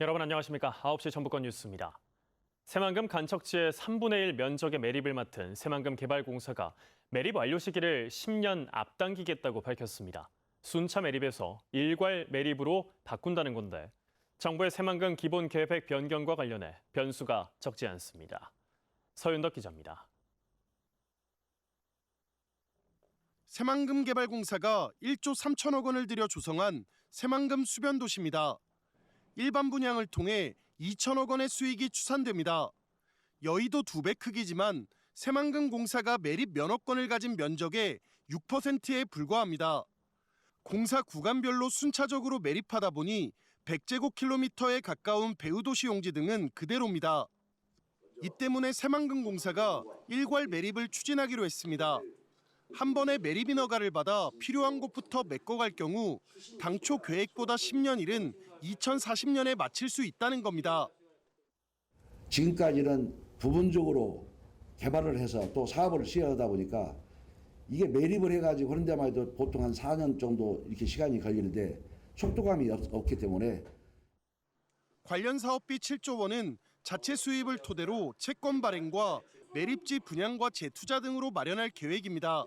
여러분 안녕하십니까? 9시 전북권 뉴스입니다. 새만금 간척지의 3분의 1 면적의 매립을 맡은 새만금 개발공사가 매립 완료 시기를 10년 앞당기겠다고 밝혔습니다. 순차 매립에서 일괄 매립으로 바꾼다는 건데 정부의 새만금 기본 계획 변경과 관련해 변수가 적지 않습니다. 서윤덕 기자입니다. 새만금 개발공사가 1조 3천억 원을 들여 조성한 새만금 수변도시입니다. 일반 분양을 통해 2천억 원의 수익이 추산됩니다. 여의도 2배 크기지만 새만금 공사가 매립 면허권을 가진 면적의 6%에 불과합니다. 공사 구간별로 순차적으로 매립하다 보니 100제곱킬로미터에 가까운 배후도시 용지 등은 그대로입니다. 이 때문에 새만금 공사가 일괄 매립을 추진하기로 했습니다. 한 번에 매립 인허가를 받아 필요한 곳부터 메꿔갈 경우 당초 계획보다 10년 이른 2040년에 마칠 수 있다는 겁니다. 지금까지는 부분적으로 개발을 해서 또 사업을 시행하다 보니까 이게 매립을 해가지고 그런 데만 해도 보통 한 4년 정도 이렇게 시간이 걸리는데 속도감이 없기 때문에 관련 사업비 7조 원은 자체 수입을 토대로 채권 발행과 매립지 분양과 재투자 등으로 마련할 계획입니다.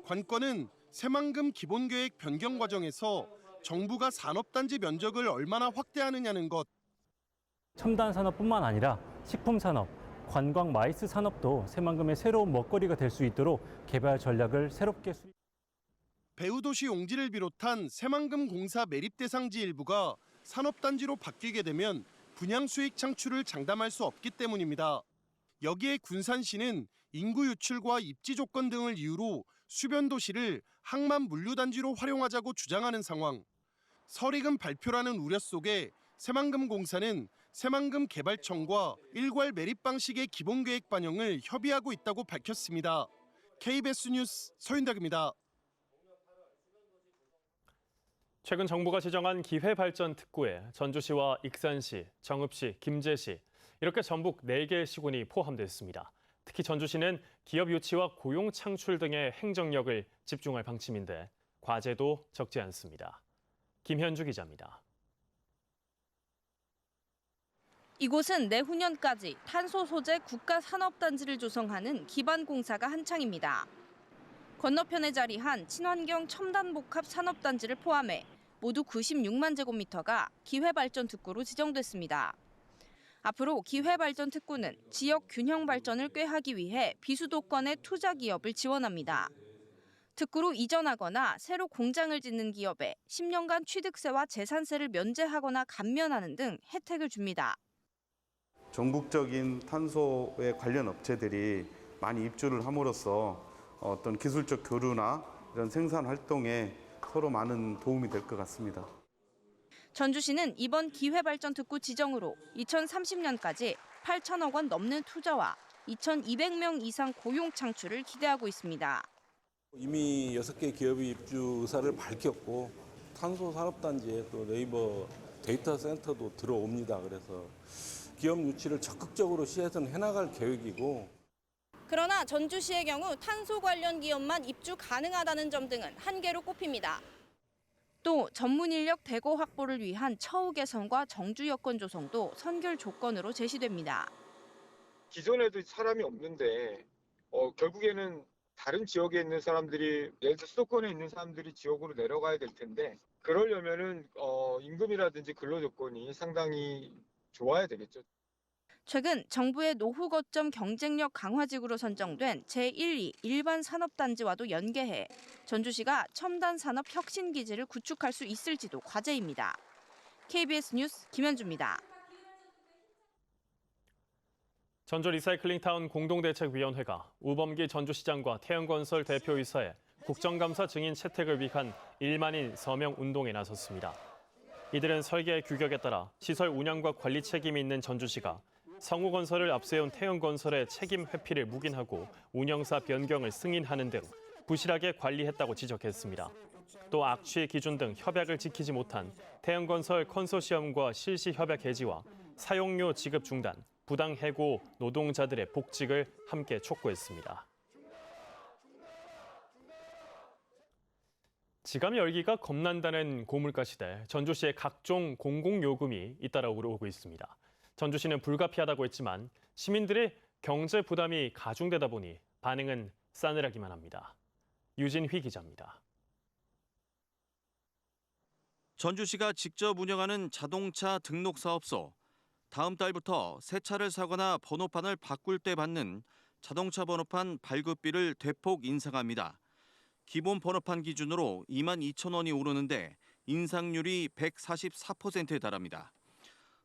관건은 새만금 기본계획 변경 과정에서 정부가 산업단지 면적을 얼마나 확대하느냐는 것. 첨단 산업뿐만 아니라 식품 산업, 관광 마이스 산업도 새만금의 새로운 먹거리가 될 수 있도록 개발 전략을 새롭게 수립. 배후도시 용지를 비롯한 새만금 공사 매립 대상지 일부가 산업단지로 바뀌게 되면 분양 수익 창출을 장담할 수 없기 때문입니다. 여기에 군산시는 인구 유출과 입지 조건 등을 이유로 수변도시를 항만 물류단지로 활용하자고 주장하는 상황. 설익은 발표라는 우려 속에 새만금 공사는 새만금 개발청과 일괄 매립 방식의 기본계획 반영을 협의하고 있다고 밝혔습니다. KBS 뉴스 서윤덕입니다. 최근 정부가 지정한 기회발전특구에 전주시와 익산시, 정읍시, 김제시 이렇게 전북 4개 시군이 포함됐습니다. 특히 전주시는 기업 유치와 고용 창출 등의 행정력을 집중할 방침인데 과제도 적지 않습니다. 김현주 기자입니다. 이곳은 내후년까지 탄소 소재 국가산업단지를 조성하는 기반공사가 한창입니다. 건너편에 자리한 친환경 첨단복합 산업단지를 포함해 모두 96만 제곱미터가 기회발전특구로 지정됐습니다. 앞으로 기회발전특구는 지역 균형 발전을 꾀하기 위해 비수도권의 투자 기업을 지원합니다. 특구로 이전하거나 새로 공장을 짓는 기업에 10년간 취득세와 재산세를 면제하거나 감면하는 등 혜택을 줍니다. 전국적인 탄소에 관련 업체들이 많이 입주를 함으로써 어떤 기술적 교류나 이런 생산 활동에 서로 많은 도움이 될 것 같습니다. 전주시는 이번 기회발전특구 지정으로 2030년까지 8천억 원 넘는 투자와 2,200명 이상 고용 창출을 기대하고 있습니다. 이미 6개 기업이 입주 의사를 밝혔고 탄소 산업단지에 또 네이버 데이터 센터도 들어옵니다. 그래서 기업 유치를 적극적으로 시에서는 해나갈 계획이고. 그러나 전주시의 경우 탄소 관련 기업만 입주 가능하다는 점 등은 한계로 꼽힙니다. 또 전문 인력 대거 확보를 위한 처우 개선과 정주 여건 조성도 선결 조건으로 제시됩니다. 기존에도 사람이 없는데 결국에는 다른 지역에 있는 사람들이 예를 들어 수도권에 있는 사람들이 지역으로 내려가야 될 텐데 그러려면은 임금이라든지 근로 조건이 상당히 좋아야 되겠죠. 최근 정부의 노후 거점 경쟁력 강화지구로 선정된 제1, 2 일반 산업단지와도 연계해 전주시가 첨단 산업 혁신 기지를 구축할 수 있을지도 과제입니다. KBS 뉴스 김현주입니다. 전주 리사이클링타운 공동대책위원회가 우범기 전주시장과 태영건설 대표이사의 국정감사 증인 채택을 위한 1만인 서명 운동에 나섰습니다. 이들은 설계 규격에 따라 시설 운영과 관리 책임이 있는 전주시가 성우건설을 앞세운 태영건설의 책임 회피를 묵인하고 운영사 변경을 승인하는 등 부실하게 관리했다고 지적했습니다. 또 악취 기준 등 협약을 지키지 못한 태영건설 컨소시엄과 실시 협약 해지와 사용료 지급 중단, 부당 해고 노동자들의 복직을 함께 촉구했습니다. 지갑 열기가 겁난다는 고물가 시대, 전주시의 각종 공공요금이 잇따라 오르고 있습니다. 전주시는 불가피하다고 했지만 시민들의 경제 부담이 가중되다 보니 반응은 싸늘하기만 합니다. 유진휘 기자입니다. 전주시가 직접 운영하는 자동차 등록 사업소. 다음 달부터 새 차를 사거나 번호판을 바꿀 때 받는 자동차 번호판 발급비를 대폭 인상합니다. 기본 번호판 기준으로 22,000원이 오르는데 인상률이 144%에 달합니다.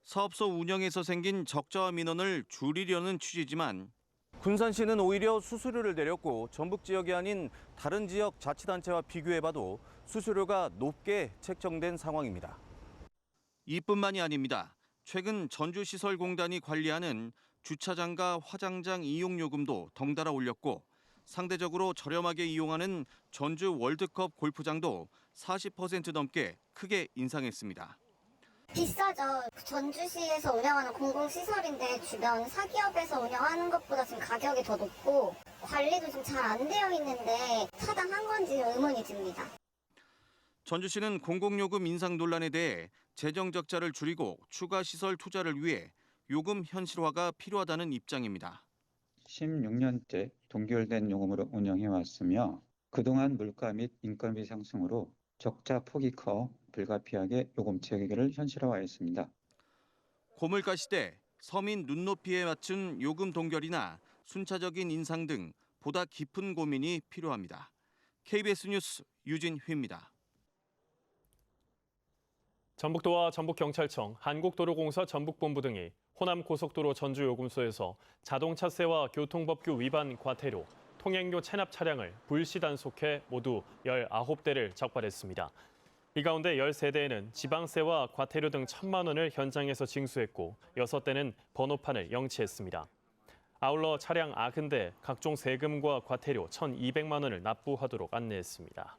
사업소 운영에서 생긴 적자와 민원을 줄이려는 취지지만 군산시는 오히려 수수료를 내렸고 전북 지역이 아닌 다른 지역 자치단체와 비교해봐도 수수료가 높게 책정된 상황입니다. 이뿐만이 아닙니다. 최근 전주시설공단이 관리하는 주차장과 화장장 이용요금도 덩달아 올렸고 상대적으로 저렴하게 이용하는 전주 월드컵 골프장도 40% 넘게 크게 인상했습니다. 비싸죠. 전주시에서 운영하는 공공시설인데 주변 사기업에서 운영하는 것보다 지금 가격이 더 높고 관리도 좀 잘 안 되어 있는데 타당한 건지 의문이 듭니다. 전주시는 공공요금 인상 논란에 대해 재정 적자를 줄이고 추가 시설 투자를 위해 요금 현실화가 필요하다는 입장입니다. 16년째 동결된 요금으로 운영해왔으며 그동안 물가 및 인건비 상승으로 적자 폭이 커 불가피하게 요금 체계를 현실화했습니다. 고물가 시대 서민 눈높이에 맞춘 요금 동결이나 순차적인 인상 등 보다 깊은 고민이 필요합니다. KBS 뉴스 유진휘입니다. 전북도와 전북경찰청, 한국도로공사 전북본부 등이 호남고속도로 전주요금소에서 자동차세와 교통법규 위반 과태료, 통행료 체납 차량을 불시 단속해 모두 19대를 적발했습니다. 이 가운데 13대에는 지방세와 과태료 등 1,000만 원을 현장에서 징수했고 6대는 번호판을 영치했습니다. 아울러 차량 90대, 각종 세금과 과태료 1,200만 원을 납부하도록 안내했습니다.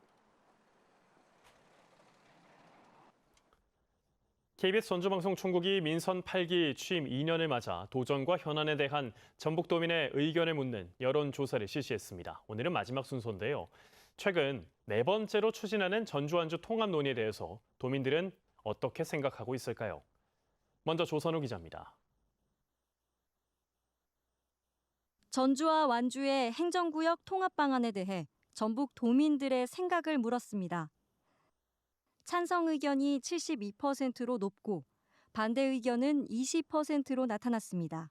KBS 전주방송 총국이 민선 8기 취임 2년을 맞아 도전과 현안에 대한 전북도민의 의견을 묻는 여론조사를 실시했습니다. 오늘은 마지막 순서인데요. 최근 4번째로 추진하는 전주-완주 통합 논의에 대해서 도민들은 어떻게 생각하고 있을까요? 먼저 조선우 기자입니다. 전주와 완주의 행정구역 통합 방안에 대해 전북 도민들의 생각을 물었습니다. 찬성 의견이 72%로 높고 반대 의견은 20%로 나타났습니다.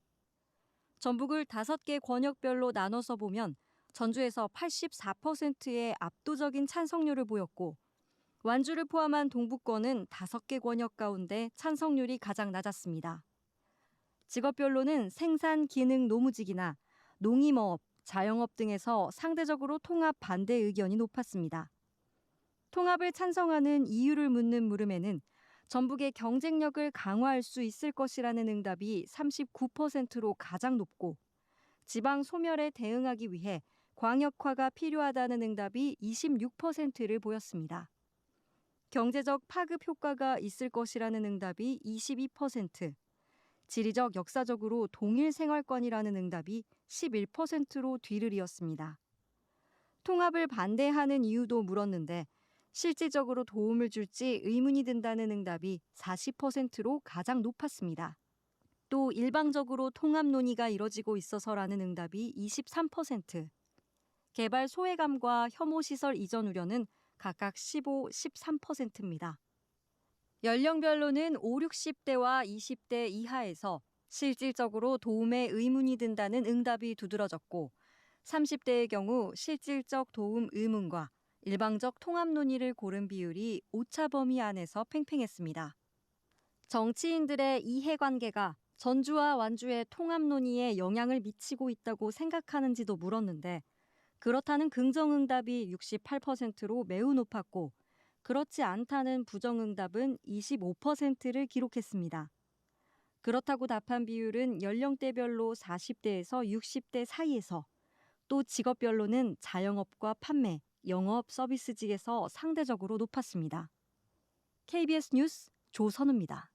전북을 5개 권역별로 나눠서 보면 전주에서 84%의 압도적인 찬성률을 보였고 완주를 포함한 동부권은 5개 권역 가운데 찬성률이 가장 낮았습니다. 직업별로는 생산, 기능, 노무직이나 농임어업, 자영업 등에서 상대적으로 통합 반대 의견이 높았습니다. 통합을 찬성하는 이유를 묻는 물음에는 전북의 경쟁력을 강화할 수 있을 것이라는 응답이 39%로 가장 높고 지방 소멸에 대응하기 위해 광역화가 필요하다는 응답이 26%를 보였습니다. 경제적 파급 효과가 있을 것이라는 응답이 22%, 지리적 역사적으로 동일 생활권이라는 응답이 11%로 뒤를 이었습니다. 통합을 반대하는 이유도 물었는데 실질적으로 도움을 줄지 의문이 든다는 응답이 40%로 가장 높았습니다. 또 일방적으로 통합 논의가 이뤄지고 있어서라는 응답이 23%, 개발 소외감과 혐오시설 이전 우려는 각각 15, 13%입니다. 연령별로는 5, 60대와 20대 이하에서 실질적으로 도움에 의문이 든다는 응답이 두드러졌고 30대의 경우 실질적 도움 의문과 일방적 통합 논의를 고른 비율이 오차 범위 안에서 팽팽했습니다. 정치인들의 이해관계가 전주와 완주의 통합 논의에 영향을 미치고 있다고 생각하는지도 물었는데 그렇다는 긍정응답이 68%로 매우 높았고 그렇지 않다는 부정응답은 25%를 기록했습니다. 그렇다고 답한 비율은 연령대별로 40대에서 60대 사이에서 또 직업별로는 자영업과 판매, 영업 서비스직에서 상대적으로 높았습니다. KBS 뉴스 조선우입니다.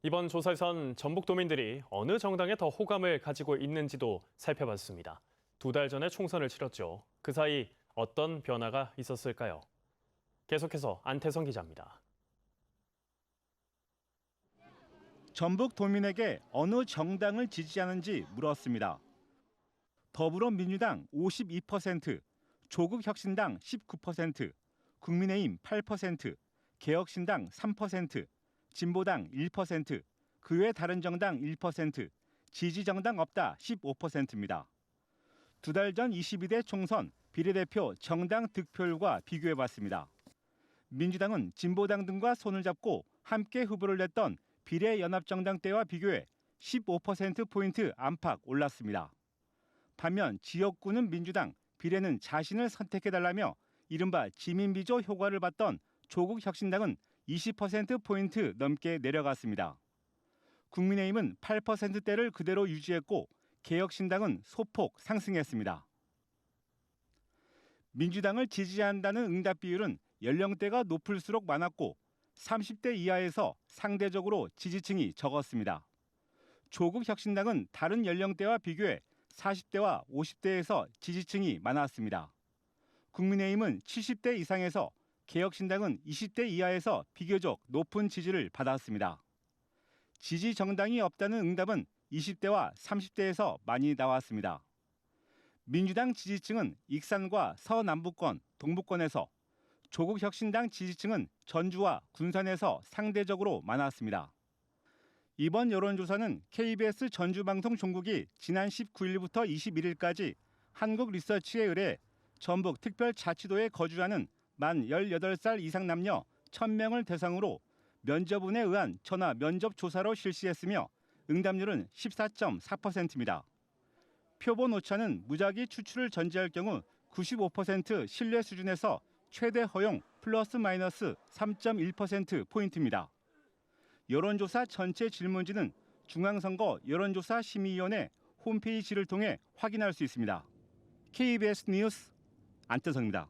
이번 조사에선 전북도민들이 어느 정당에 더 호감을 가지고 있는지도 살펴봤습니다. 2달 전에 총선을 치렀죠. 그 사이 어떤 변화가 있었을까요? 계속해서 안태성 기자입니다. 전북 도민에게 어느 정당을 지지하는지 물었습니다. 더불어민주당 52%, 조국혁신당 19%, 국민의힘 8%, 개혁신당 3%, 진보당 1%, 그 외 다른 정당 1%, 지지정당 없다 15%입니다. 두 달 전 22대 총선 비례대표 정당 득표율과 비교해봤습니다. 민주당은 진보당 등과 손을 잡고 함께 후보를 냈던 비례연합정당 때와 비교해 15%포인트 안팎 올랐습니다. 반면 지역구는 민주당, 비례는 자신을 선택해달라며 이른바 지민비조 효과를 봤던 조국혁신당은 20%포인트 넘게 내려갔습니다. 국민의힘은 8%대를 그대로 유지했고 개혁신당은 소폭 상승했습니다. 민주당을 지지한다는 응답 비율은 연령대가 높을수록 많았고 30대 이하에서 상대적으로 지지층이 적었습니다. 조국혁신당은 다른 연령대와 비교해 40대와 50대에서 지지층이 많았습니다. 국민의힘은 70대 이상에서 개혁신당은 20대 이하에서 비교적 높은 지지를 받았습니다. 지지 정당이 없다는 응답은 20대와 30대에서 많이 나왔습니다. 민주당 지지층은 익산과 서남부권, 동부권에서, 조국혁신당 지지층은 전주와 군산에서 상대적으로 많았습니다. 이번 여론조사는 KBS 전주방송 종국이 지난 19일부터 21일까지 한국리서치에 의뢰 전북 특별자치도에 거주하는 만 18살 이상 남녀 1,000명을 대상으로 면접운에 의한 전화 면접 조사로 실시했으며 응답률은 14.4%입니다. 표본 오차는 무작위 추출을 전제할 경우 95% 신뢰 수준에서 최대 허용 플러스 마이너스 3.1%포인트입니다. 여론조사 전체 질문지는 중앙선거 여론조사심의위원회 홈페이지를 통해 확인할 수 있습니다. KBS 뉴스 안태성입니다.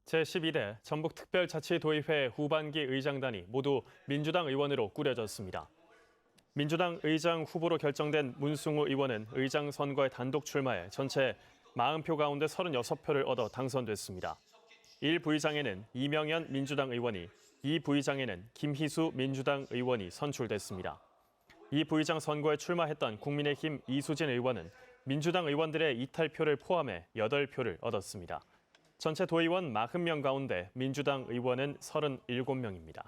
제12대 전북특별자치도의회 후반기 의장단이 모두 민주당 의원으로 꾸려졌습니다. 민주당 의장 후보로 결정된 문승우 의원은 의장 선거에 단독 출마해 전체 40표 가운데 36표를 얻어 당선됐습니다. 1부의장에는 이명현 민주당 의원이, 2부의장에는 김희수 민주당 의원이 선출됐습니다. 2부의장 선거에 출마했던 국민의힘 이수진 의원은 민주당 의원들의 이탈표를 포함해 8표를 얻었습니다. 전체 도의원 40명 가운데 민주당 의원은 37명입니다.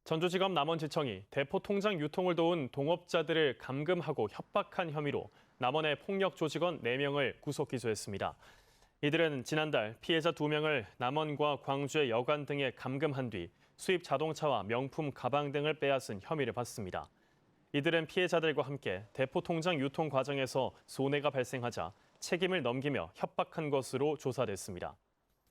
전주지검 남원지청이 대포 통장 유통을 도운 동업자들을 감금하고 협박한 혐의로 남원의 폭력 조직원 4명을 구속 기소했습니다. 이들은 지난달 피해자 2명을 남원과 광주의 여관 등에 감금한 뒤 수입 자동차와 명품 가방 등을 빼앗은 혐의를 받습니다. 이들은 피해자들과 함께 대포 통장 유통 과정에서 손해가 발생하자 책임을 넘기며 협박한 것으로 조사됐습니다.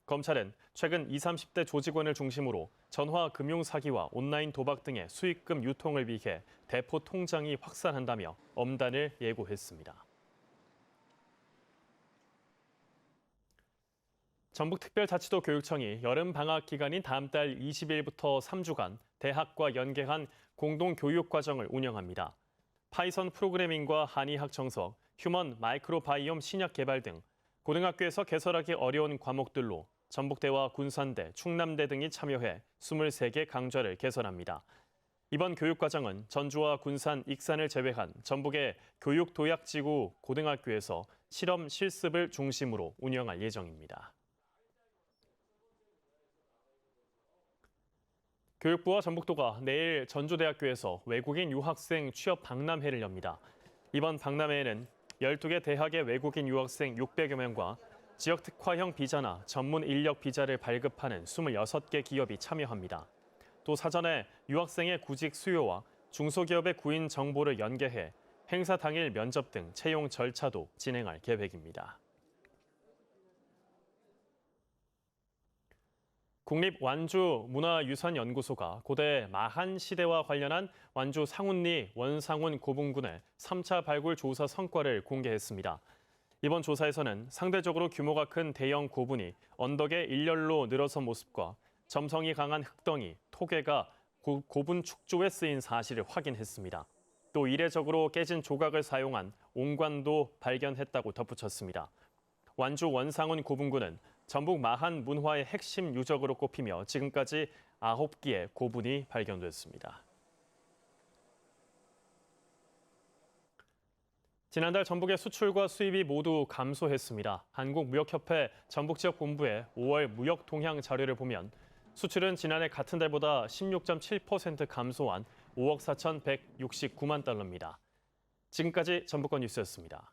검찰은 최근 20, 30대 조직원을 중심으로 전화 금융 사기와 온라인 도박 등의 수익금 유통을 위해 대포 통장이 확산한다며 엄단을 예고했습니다. 전북특별자치도 교육청이 여름방학 기간인 다음 달 20일부터 3주간 대학과 연계한 공동교육과정을 운영합니다. 파이썬 프로그래밍과 한의학 정석, 휴먼 마이크로바이옴 신약 개발 등 고등학교에서 개설하기 어려운 과목들로 전북대와 군산대, 충남대 등이 참여해 23개 강좌를 개설합니다. 이번 교육과정은 전주와 군산, 익산을 제외한 전북의 교육도약지구 고등학교에서 실험 실습을 중심으로 운영할 예정입니다. 교육부와 전북도가 내일 전주대학교에서 외국인 유학생 취업 박람회를 엽니다. 이번 박람회에는 12개 대학의 외국인 유학생 600여 명과 지역 특화형 비자나 전문 인력 비자를 발급하는 26개 기업이 참여합니다. 또 사전에 유학생의 구직 수요와 중소기업의 구인 정보를 연계해 행사 당일 면접 등 채용 절차도 진행할 계획입니다. 국립완주문화유산연구소가 고대 마한 시대와 관련한 완주 상운리 원상훈 고분군의 3차 발굴 조사 성과를 공개했습니다. 이번 조사에서는 상대적으로 규모가 큰 대형 고분이 언덕에 일렬로 늘어선 모습과 점성이 강한 흙덩이, 토괴가 고분 축조에 쓰인 사실을 확인했습니다. 또 이례적으로 깨진 조각을 사용한 옹관도 발견했다고 덧붙였습니다. 완주 원상훈 고분군은 전북 마한 문화의 핵심 유적으로 꼽히며 지금까지 9개의 고분이 발견됐습니다. 지난달 전북의 수출과 수입이 모두 감소했습니다. 한국무역협회 전북지역본부의 5월 무역 동향 자료를 보면 수출은 지난해 같은 달보다 16.7% 감소한 5억 4,169만 달러입니다. 지금까지 전북권 뉴스였습니다.